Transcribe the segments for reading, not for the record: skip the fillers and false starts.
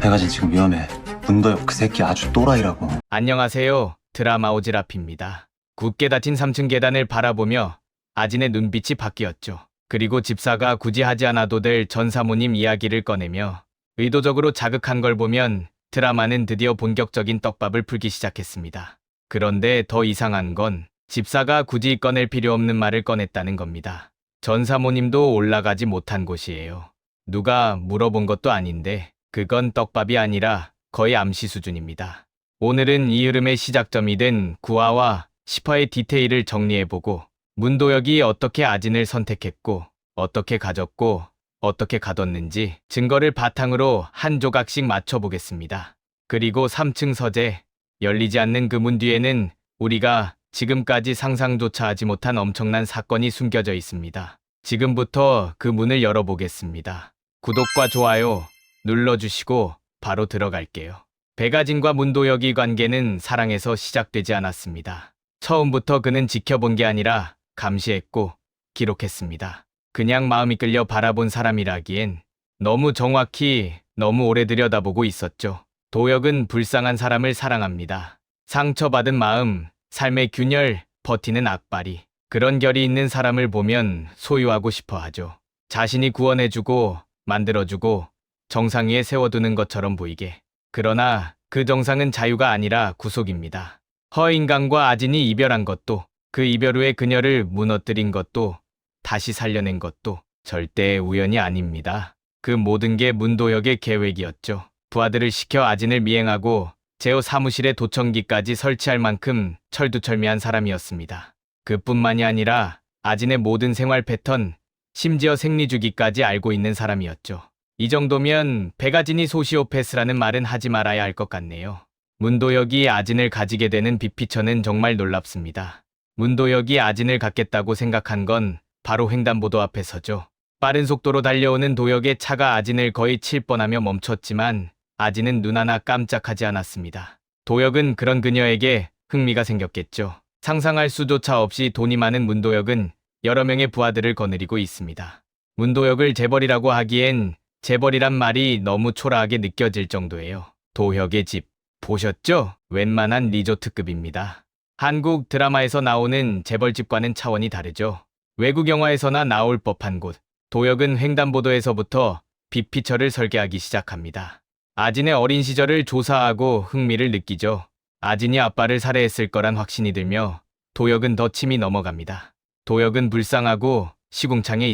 배가진 지금 위험해. 문도엽 그 새끼 아주 또라이라고. 안녕하세요. 드라마 오지랖입니다. 굳게 닫힌 3층 계단을 바라보며 아진의 눈빛이 바뀌었죠. 그리고 집사가 굳이 하지 않아도 될 전 사모님 이야기를 꺼내며 의도적으로 자극한 걸 보면 드라마는 드디어 본격적인 떡밥을 풀기 시작했습니다. 그런데 더 이상한 건 집사가 굳이 꺼낼 필요 없는 말을 꺼냈다는 겁니다. 전 사모님도 올라가지 못한 곳이에요. 누가 물어본 것도 아닌데 그건 떡밥이 아니라 거의 암시 수준입니다. 오늘은 이 흐름의 시작점이 된 9화와 10화의 디테일을 정리해보고 문도혁이 어떻게 아진을 선택했고 어떻게 가졌고 어떻게 가뒀는지 증거를 바탕으로 한 조각씩 맞춰보겠습니다. 그리고 3층 서재, 열리지 않는 그 문 뒤에는 우리가 지금까지 상상조차 하지 못한 엄청난 사건이 숨겨져 있습니다. 지금부터 그 문을 열어보겠습니다. 구독과 좋아요 눌러주시고 바로 들어갈게요. 배가진과 문도혁의 관계는 사랑에서 시작되지 않았습니다. 처음부터 그는 지켜본 게 아니라 감시했고 기록했습니다. 그냥 마음이 끌려 바라본 사람이라기엔 너무 정확히 너무 오래 들여다보고 있었죠. 도혁은 불쌍한 사람을 사랑합니다. 상처받은 마음, 삶의 균열, 버티는 악바리. 그런 결이 있는 사람을 보면 소유하고 싶어 하죠. 자신이 구원해주고 만들어주고 정상 위에 세워두는 것처럼 보이게. 그러나 그 정상은 자유가 아니라 구속입니다. 허인강과 아진이 이별한 것도 그 이별 후에 그녀를 무너뜨린 것도 다시 살려낸 것도 절대 우연이 아닙니다. 그 모든 게 문도혁의 계획이었죠. 부하들을 시켜 아진을 미행하고 제호 사무실에 도청기까지 설치할 만큼 철두철미한 사람이었습니다. 그뿐만이 아니라 아진의 모든 생활 패턴, 심지어 생리주기까지 알고 있는 사람이었죠. 이 정도면 배가진이 소시오패스라는 말은 하지 말아야 할 것 같네요. 문도혁이 아진을 가지게 되는 빅피처는 정말 놀랍습니다. 문도혁이 아진을 갖겠다고 생각한 건 바로 횡단보도 앞에서죠. 빠른 속도로 달려오는 도혁의 차가 아진을 거의 칠 뻔하며 멈췄지만 아진은 눈 하나 깜짝하지 않았습니다. 도혁은 그런 그녀에게 흥미가 생겼겠죠. 상상할 수조차 없이 돈이 많은 문도혁은 여러 명의 부하들을 거느리고 있습니다. 문도혁을 재벌이라고 하기엔 재벌이란 말이 너무 초라하게 느껴질 정도예요. 도혁의 집 보셨죠? 웬만한 리조트급입니다. 한국 드라마에서 나오는 재벌집과는 차원이 다르죠. 외국 영화에서나 나올 법한 곳. 도혁은 횡단보도에서부터 빅피처를 설계하기 시작합니다. 아진의 어린 시절을 조사하고 흥미를 느끼죠. 아진이 아빠를 살해했을 거란 확신이 들며 도혁은 더 침이 넘어갑니다. 도혁은 불쌍하고 시궁창에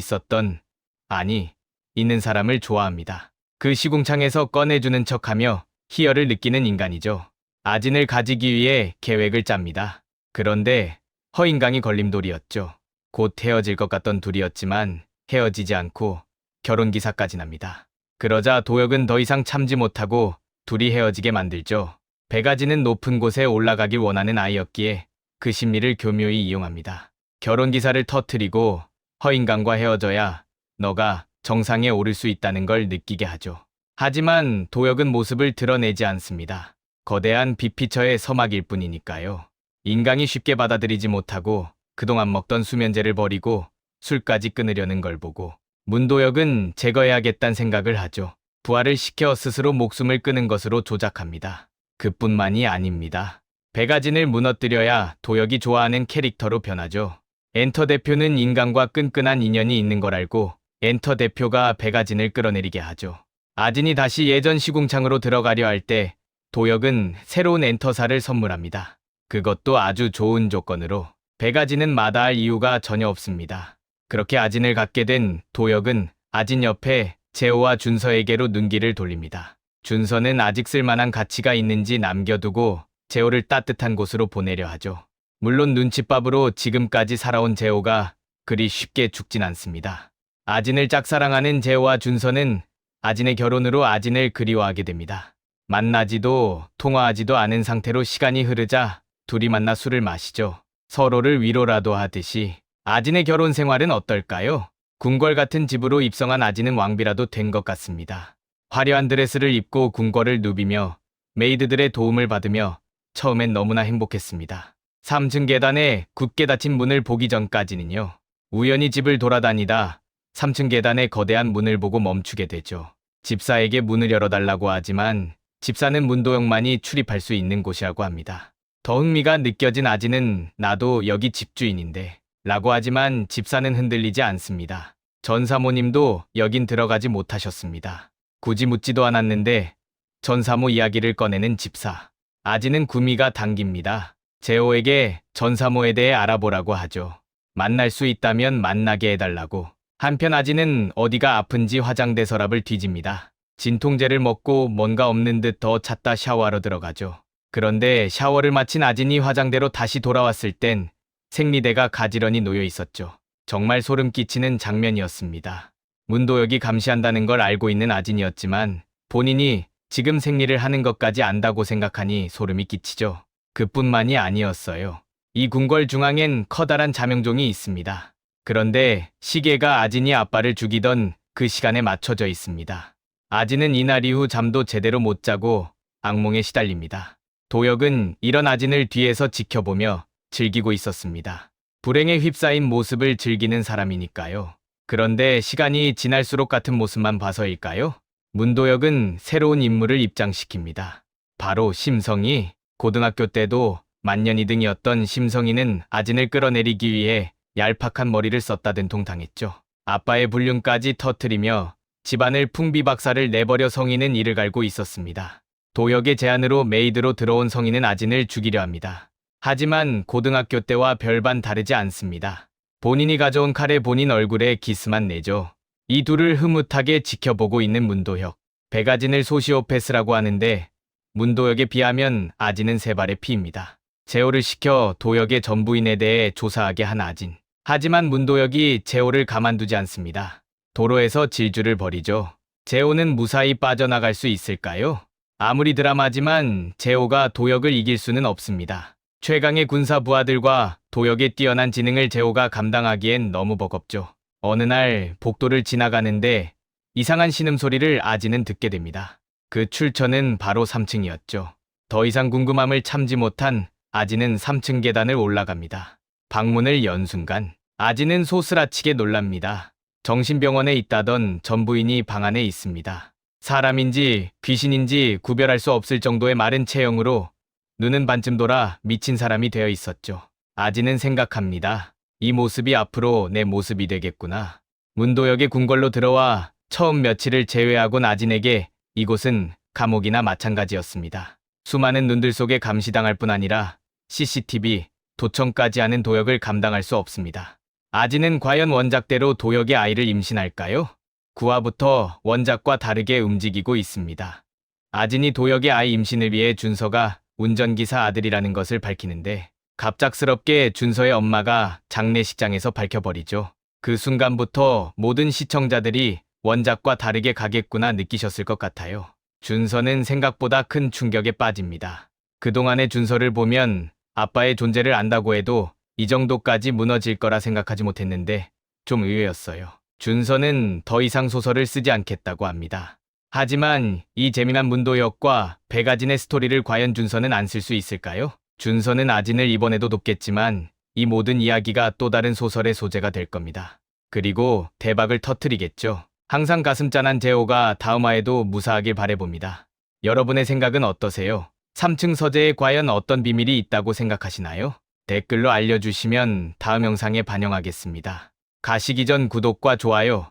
있는 사람을 좋아합니다. 그 시궁창에서 꺼내주는 척하며 희열을 느끼는 인간이죠. 아진을 가지기 위해 계획을 짭니다. 그런데 허인강이 걸림돌이었죠. 곧 헤어질 것 같던 둘이었지만 헤어지지 않고 결혼기사까지 납니다. 그러자 도혁은 더 이상 참지 못하고 둘이 헤어지게 만들죠. 배가진은 높은 곳에 올라가길 원하는 아이였기에 그 심리를 교묘히 이용합니다. 결혼기사를 터뜨리고 허인강과 헤어져야 너가 정상에 오를 수 있다는 걸 느끼게 하죠. 하지만 도혁은 모습을 드러내지 않습니다. 거대한 빅피처의 서막일 뿐이니까요. 인강이 쉽게 받아들이지 못하고 그동안 먹던 수면제를 버리고 술까지 끊으려는 걸 보고 문도혁은 제거해야겠다는 생각을 하죠. 부하를 시켜 스스로 목숨을 끊은 것으로 조작합니다. 그뿐만이 아닙니다. 배가진을 무너뜨려야 도혁이 좋아하는 캐릭터로 변하죠. 엔터 대표는 인강과 끈끈한 인연이 있는 걸 알고 엔터 대표가 배가진을 끌어내리게 하죠. 아진이 다시 예전 시궁창으로 들어가려 할 때 도혁은 새로운 엔터사를 선물합니다. 그것도 아주 좋은 조건으로. 배가진은 마다할 이유가 전혀 없습니다. 그렇게 아진을 갖게 된 도혁은 아진 옆에 제호와 준서에게로 눈길을 돌립니다. 준서는 아직 쓸만한 가치가 있는지 남겨두고 제호를 따뜻한 곳으로 보내려 하죠. 물론 눈칫밥으로 지금까지 살아온 제호가 그리 쉽게 죽진 않습니다. 아진을 짝사랑하는 제호와 준서는 아진의 결혼으로 아진을 그리워하게 됩니다. 만나지도 통화하지도 않은 상태로 시간이 흐르자 둘이 만나 술을 마시죠. 서로를 위로라도 하듯이. 아진의 결혼 생활은 어떨까요? 궁궐 같은 집으로 입성한 아진은 왕비라도 된 것 같습니다. 화려한 드레스를 입고 궁궐을 누비며 메이드들의 도움을 받으며 처음엔 너무나 행복했습니다. 3층 계단에 굳게 닫힌 문을 보기 전까지는요. 우연히 집을 돌아다니다 3층 계단의 거대한 문을 보고 멈추게 되죠. 집사에게 문을 열어달라고 하지만 집사는 문도영만이 출입할 수 있는 곳이라고 합니다. 더 흥미가 느껴진 아지는 나도 여기 집주인인데 라고 하지만 집사는 흔들리지 않습니다. 전 사모님도 여긴 들어가지 못하셨습니다. 굳이 묻지도 않았는데 전 사모 이야기를 꺼내는 집사. 아지는 구미가 당깁니다. 재호에게 전 사모에 대해 알아보라고 하죠. 만날 수 있다면 만나게 해달라고. 한편 아지는 어디가 아픈지 화장대 서랍을 뒤집니다. 진통제를 먹고 뭔가 없는 듯 더 찾다 샤워하러 들어가죠. 그런데 샤워를 마친 아진이 화장대로 다시 돌아왔을 땐 생리대가 가지런히 놓여 있었죠. 정말 소름 끼치는 장면이었습니다. 문도혁이 감시한다는 걸 알고 있는 아진이었지만 본인이 지금 생리를 하는 것까지 안다고 생각하니 소름이 끼치죠. 그뿐만이 아니었어요. 이 궁궐 중앙엔 커다란 자명종이 있습니다. 그런데 시계가 아진이 아빠를 죽이던 그 시간에 맞춰져 있습니다. 아진은 이날 이후 잠도 제대로 못 자고 악몽에 시달립니다. 도혁은 이런 아진을 뒤에서 지켜보며 즐기고 있었습니다. 불행에 휩싸인 모습을 즐기는 사람이니까요. 그런데 시간이 지날수록 같은 모습만 봐서일까요? 문도혁은 새로운 인물을 입장시킵니다. 바로 심성희. 고등학교 때도 만년 2등이었던 심성희는 아진을 끌어내리기 위해 얄팍한 머리를 썼다든 통당했죠. 아빠의 불륜까지 터뜨리며 집안을 풍비박사를 내버려 성희는 이를 갈고 있었습니다. 도혁의 제안으로 메이드로 들어온 성희는 아진을 죽이려 합니다. 하지만 고등학교 때와 별반 다르지 않습니다. 본인이 가져온 칼에 본인 얼굴에 기스만 내죠. 이 둘을 흐뭇하게 지켜보고 있는 문도혁. 백아진을 소시오패스라고 하는데 문도혁에 비하면 아진은 세 발의 피입니다. 제호를 시켜 도혁의 전부인에 대해 조사하게 한 아진. 하지만 문도혁이 제호를 가만두지 않습니다. 도로에서 질주를 벌이죠. 제호는 무사히 빠져나갈 수 있을까요? 아무리 드라마지만 제호가 도혁을 이길 수는 없습니다. 최강의 군사 부하들과 도혁의 뛰어난 지능을 제호가 감당하기엔 너무 버겁죠. 어느 날 복도를 지나가는데 이상한 신음소리를 아진은 듣게 됩니다. 그 출처는 바로 3층이었죠. 더 이상 궁금함을 참지 못한 아진은 3층 계단을 올라갑니다. 방문을 연 순간 아진은 소스라치게 놀랍니다. 정신병원에 있다던 전부인이 방 안에 있습니다. 사람인지 귀신인지 구별할 수 없을 정도의 마른 체형으로 눈은 반쯤 돌아 미친 사람이 되어 있었죠. 아진은 생각합니다. 이 모습이 앞으로 내 모습이 되겠구나. 문도혁의 궁궐로 들어와 처음 며칠을 제외하곤 아진에게 이곳은 감옥이나 마찬가지였습니다. 수많은 눈들 속에 감시당할 뿐 아니라 CCTV, 도청까지 하는 도혁을 감당할 수 없습니다. 아진은 과연 원작대로 도혁의 아이를 임신할까요? 9화부터 원작과 다르게 움직이고 있습니다. 아진이 도혁의 아이 임신을 위해 준서가 운전기사 아들이라는 것을 밝히는데 갑작스럽게 준서의 엄마가 장례식장에서 밝혀버리죠. 그 순간부터 모든 시청자들이 원작과 다르게 가겠구나 느끼셨을 것 같아요. 준서는 생각보다 큰 충격에 빠집니다. 그동안의 준서를 보면 아빠의 존재를 안다고 해도 이 정도까지 무너질 거라 생각하지 못했는데 좀 의외였어요. 준서는 더 이상 소설을 쓰지 않겠다고 합니다. 하지만 이 재미난 문도혁과 백아진의 스토리를 과연 준서는 안 쓸 수 있을까요? 준서는 아진을 이번에도 돕겠지만 이 모든 이야기가 또 다른 소설의 소재가 될 겁니다. 그리고 대박을 터뜨리겠죠. 항상 가슴 짠한 제호가 다음 화에도 무사하길 바라봅니다. 여러분의 생각은 어떠세요? 3층 서재에 과연 어떤 비밀이 있다고 생각하시나요? 댓글로 알려주시면 다음 영상에 반영하겠습니다. 가시기 전 구독과 좋아요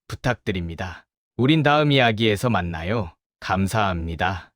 부탁드립니다. 우린 다음 이야기에서 만나요. 감사합니다.